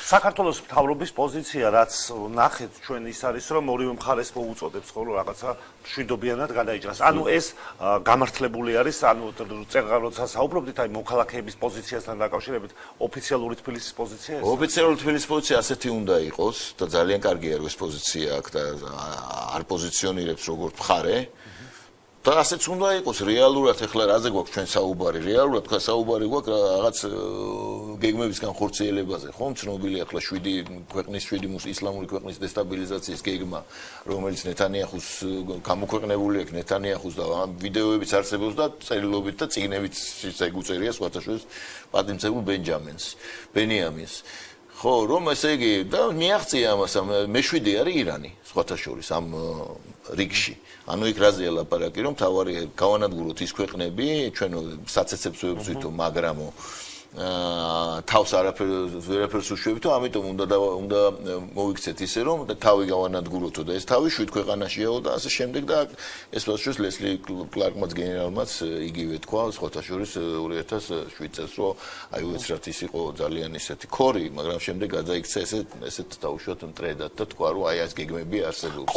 საქართველოს მთავრობის პოზიცია, რაც ნახეთ ჩვენ ის არის, რომ ორივე მხარეს მოუწოდებს ხოლმე რაღაცა მშვიდობიანად გადაიჭრას. ანუ ეს გამართლებული არის, ანუ როცა საუბრობდით აი მოქალაქეების პოზიციასთან დაკავშირებით, ოფიციალური თბილისის პოზიცია ეს? ოფიციალური თბილისის პოზიცია ასეთი უნდა იყოს და ძალიან კარგია რომ ეს პოზიცია აქვს და არ პოზიციონირებს როგორც მხარე. და ასეც უნდა იყოს რეალურად ახლა რაზე გვაქვს ჩვენ საუბარი რეალურად თქვა საუბარი გვაქვს რაღაც გეგმების განხორციელებაზე ხომ ცნობილი ახლა 7 ქვეყნის 7 ისლამური ქვეყნის დესტაბილიზაციის გეგმა რომელიც ნეთანიაჰუს გამოქვეყნებული აქვს ნეთანიაჰუს და ამ ვიდეოებიც არსებობს და წერილობით და წიგნებით შეგვწერია სხვათაშორის პატიმცებულ ბენიამინს ხო რომ ესე იგი და მიაღწია ამას მე-7 არის ირანი სხვათა შორის ამ რიგში ანუ იქ რაზეა ლაპარაკი რომ თავარი გავანადგუროთ ის ქვეყნები ჩვენ საცეცებს ვებზვითო მაგრამო თავს ვერაფერს უშვებითო ამიტომ უნდა მოვიქცეთ ისე რომ თავი გავანადგუროთო და ეს თავი 7 ქვეყანაშიაო და ასე შემდეგ და ეს ვაშოს ლესლი კლარკმაც გენერალმაც იგივე თქვა სხვათა შორის 2007 წელს რომ აი უცრად ის იყო ძალიან ისეთი ქორი მაგრამ შემდეგ გადაიქცა ესეთ დაუშვათ მტრედად და თქვა რომ აი ეს გეგმები არსებობს